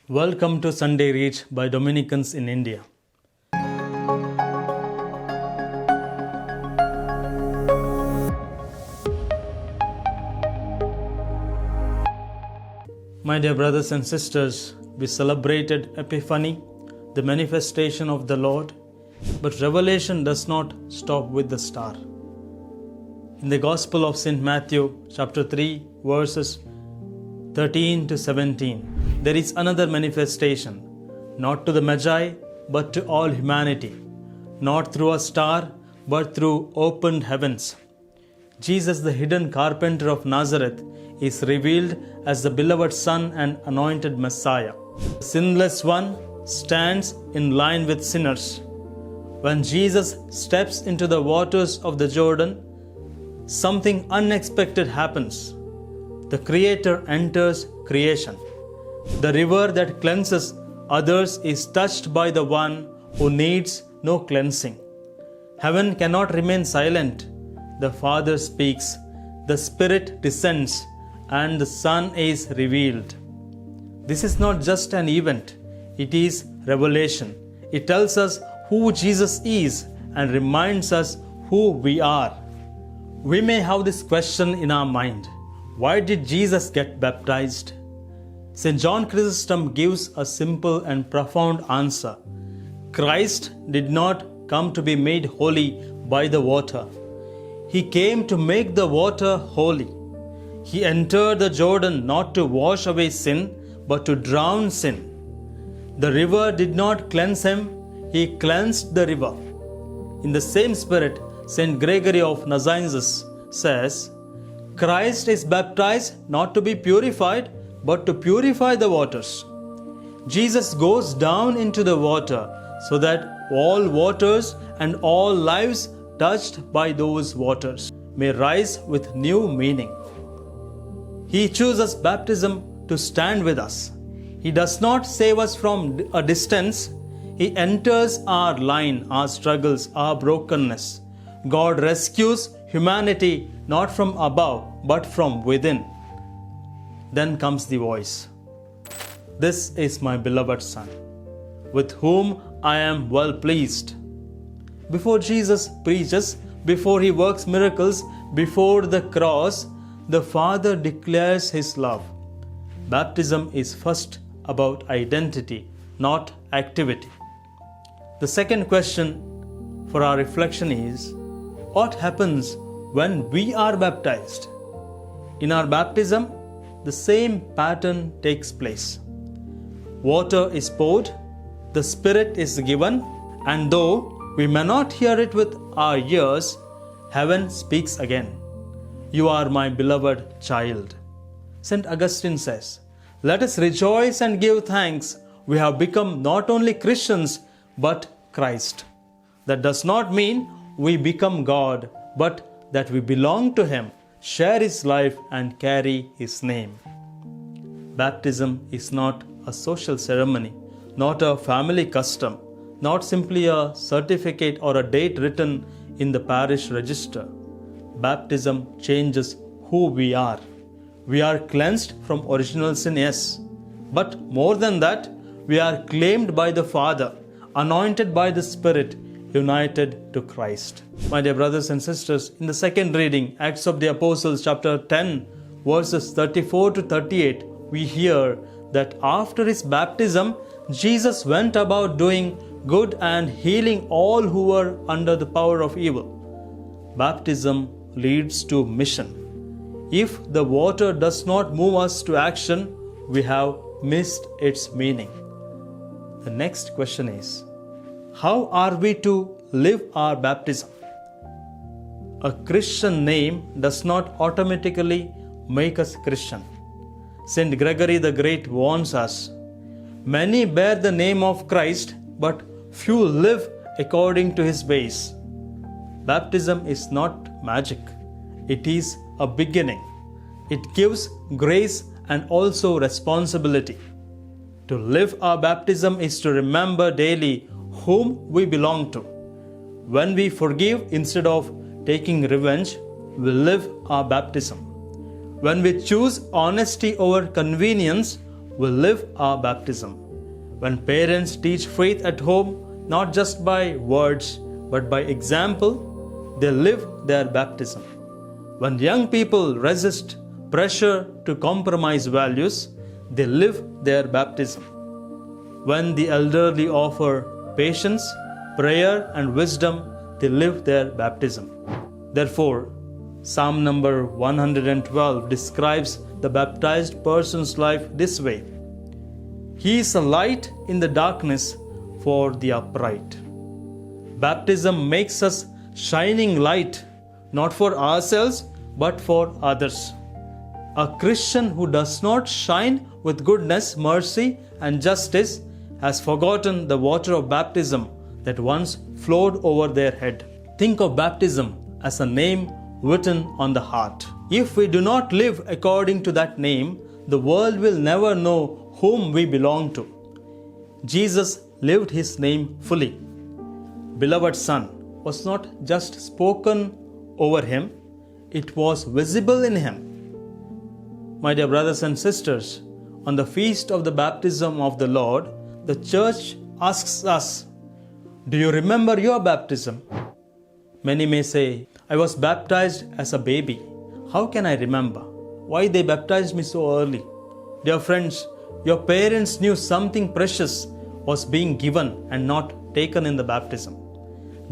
Welcome to Sunday Read by Dominicans in India. My dear brothers and sisters, we celebrated Epiphany, the manifestation of the Lord, but revelation does not stop with the star. In the Gospel of St. Matthew, chapter 3, verses 13 to 17, there is another manifestation, not to the Magi, but to all humanity, not through a star, but through opened heavens. Jesus, the hidden carpenter of Nazareth, is revealed as the beloved Son and anointed Messiah. The sinless one stands in line with sinners. When Jesus steps into the waters of the Jordan, something unexpected happens. The Creator enters creation. The river that cleanses others is touched by the one who needs no cleansing. Heaven cannot remain silent. The Father speaks, the Spirit descends, and the Son is revealed. This is not just an event, it is revelation. It tells us who Jesus is and reminds us who we are. We may have this question in our mind: why did Jesus get baptized? Saint John Chrysostom gives a simple and profound answer. Christ did not come to be made holy by the water. He came to make the water holy. He entered the Jordan not to wash away sin, but to drown sin. The river did not cleanse him, he cleansed the river. In the same spirit, Saint Gregory of Nazianzus says, Christ is baptized not to be purified, but to purify the waters. Jesus goes down into the water so that all waters and all lives touched by those waters may rise with new meaning. He chooses baptism to stand with us. He does not save us from a distance. He enters our line, our struggles, our brokenness. God rescues humanity not from above, but from within. Then comes the voice. This is my beloved Son, with whom I am well pleased. Before Jesus preaches, before he works miracles, before the cross, the Father declares his love. Baptism is first about identity, not activity. The second question for our reflection is, what happens when we are baptized? In our baptism, the same pattern takes place. Water is poured, the Spirit is given, and though we may not hear it with our ears, heaven speaks again. You are my beloved child. Saint Augustine says, let us rejoice and give thanks. We have become not only Christians, but Christ. That does not mean we become God, but that we belong to Him, share His life, and carry His name. Baptism is not a social ceremony, not a family custom, not simply a certificate or a date written in the parish register. Baptism changes who we are. We are cleansed from original sin, yes. But more than that, we are claimed by the Father, anointed by the Spirit, united to Christ. My dear brothers and sisters, in the second reading, Acts of the Apostles, chapter 10, verses 34 to 38, we hear that after his baptism, Jesus went about doing good and healing all who were under the power of evil. Baptism leads to mission. If the water does not move us to action, we have missed its meaning. The next question is, how are we to live our baptism? A Christian name does not automatically make us Christian. Saint Gregory the Great warns us, many bear the name of Christ, but few live according to his ways. Baptism is not magic. It is a beginning. It gives grace and also responsibility. To live our baptism is to remember daily whom we belong to. When we forgive instead of taking revenge, we live our baptism. When we choose honesty over convenience, will live our baptism. When parents teach faith at home, not just by words but by example, they live their baptism. When young people resist pressure to compromise values, they live their baptism. When the elderly offer patience, prayer, and wisdom, they live their baptism. Therefore, Psalm number 112 describes the baptized person's life this way: He is a light in the darkness for the upright. Baptism makes us shining light, not for ourselves but for others. A Christian who does not shine with goodness, mercy, and justice has forgotten the water of baptism that once flowed over their head. Think of baptism as a name written on the heart. If we do not live according to that name, the world will never know whom we belong to. Jesus lived his name fully. Beloved Son was not just spoken over him, it was visible in him. My dear brothers and sisters, on the feast of the baptism of the Lord, the Church asks us, do you remember your baptism? Many may say, I was baptized as a baby. How can I remember? Why they baptized me so early? Dear friends, your parents knew something precious was being given and not taken in the baptism.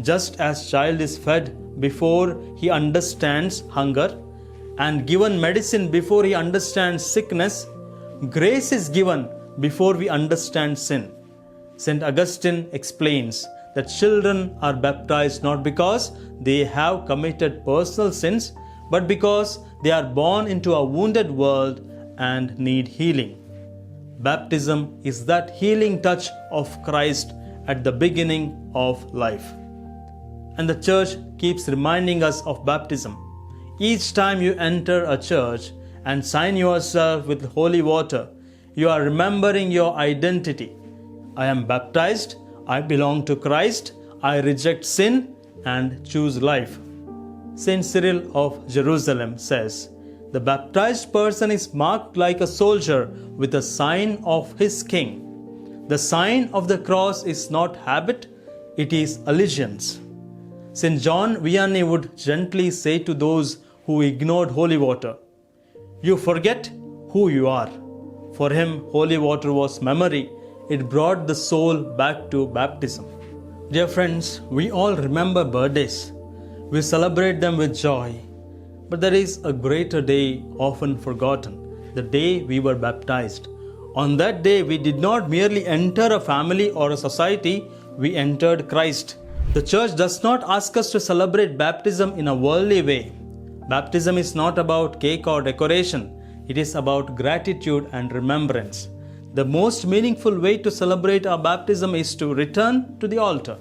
Just as child is fed before he understands hunger and given medicine before he understands sickness, grace is given before we understand sin. Saint Augustine explains that children are baptized not because they have committed personal sins, but because they are born into a wounded world and need healing. Baptism is that healing touch of Christ at the beginning of life. And the Church keeps reminding us of baptism. Each time you enter a church and sign yourself with holy water, you are remembering your identity. I am baptized, I belong to Christ, I reject sin and choose life. Saint Cyril of Jerusalem says, the baptized person is marked like a soldier with a sign of his king. The sign of the cross is not habit, it is allegiance. Saint John Vianney would gently say to those who ignored holy water, you forget who you are. For him, holy water was memory. It brought the soul back to baptism. Dear friends, we all remember birthdays. We celebrate them with joy. But there is a greater day often forgotten, the day we were baptized. On that day, we did not merely enter a family or a society, we entered Christ. The Church does not ask us to celebrate baptism in a worldly way. Baptism is not about cake or decoration. It is about gratitude and remembrance. The most meaningful way to celebrate our baptism is to return to the altar,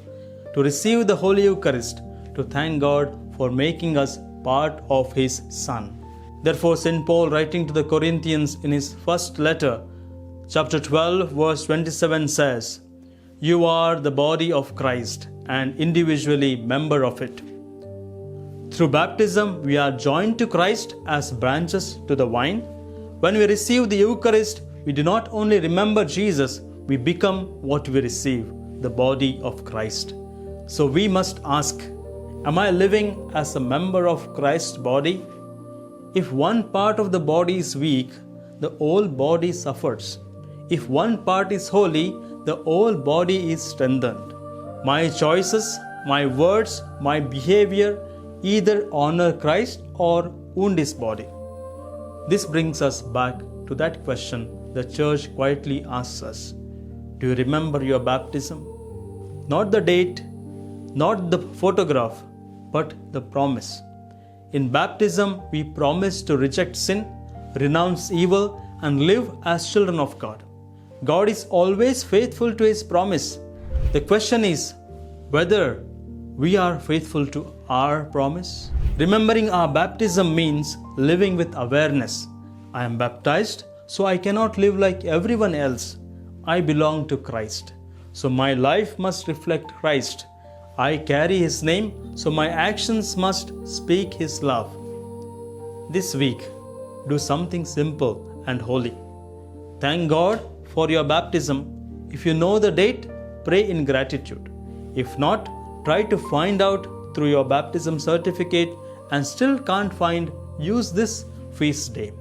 to receive the Holy Eucharist, to thank God for making us part of His Son. Therefore, St. Paul, writing to the Corinthians in his first letter, chapter 12, verse 27 says, you are the body of Christ and individually member of it. Through baptism, we are joined to Christ as branches to the vine. When we receive the Eucharist, we do not only remember Jesus, we become what we receive, the body of Christ. So we must ask, am I living as a member of Christ's body? If one part of the body is weak, the whole body suffers. If one part is holy, the whole body is strengthened. My choices, my words, my behavior either honor Christ or wound His body. This brings us back to that question the Church quietly asks us. Do you remember your baptism? Not the date, not the photograph, but the promise. In baptism, we promise to reject sin, renounce evil, and live as children of God. God is always faithful to His promise. The question is whether we are faithful to our promise. Remembering our baptism means living with awareness. I am baptized, so I cannot live like everyone else. I belong to Christ, so my life must reflect Christ. I carry His name, so my actions must speak His love. This week, do something simple and holy. Thank God for your baptism. If you know the date, pray in gratitude. If not, try to find out through your baptism certificate and still can't find, use this feast day.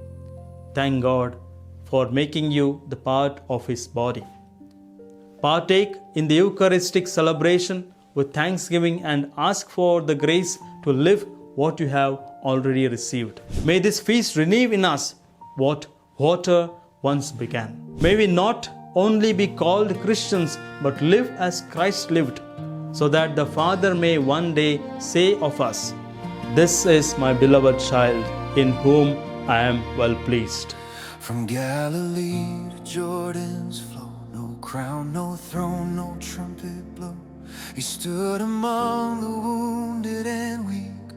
Thank God for making you the part of His body. Partake in the Eucharistic celebration with thanksgiving and ask for the grace to live what you have already received. May this feast renew in us what water once began. May we not only be called Christians but live as Christ lived, so that the Father may one day say of us, "This is my beloved child, in whom I am well pleased." From Galilee to Jordan's flow, no crown, no throne, no trumpet blow. He stood among the wounded and weak,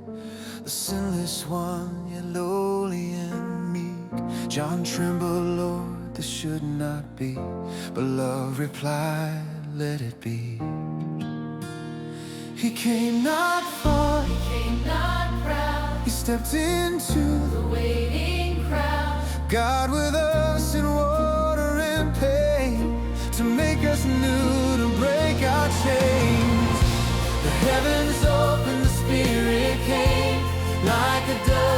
the sinless one, yet lowly and meek. John trembled, Lord, this should not be, but love replied, let it be. He came not far, He came not proud, He stepped into the waiting crowd. God with us in water and pain, to make us new, to break our chains. The heavens opened, the Spirit came like a dove.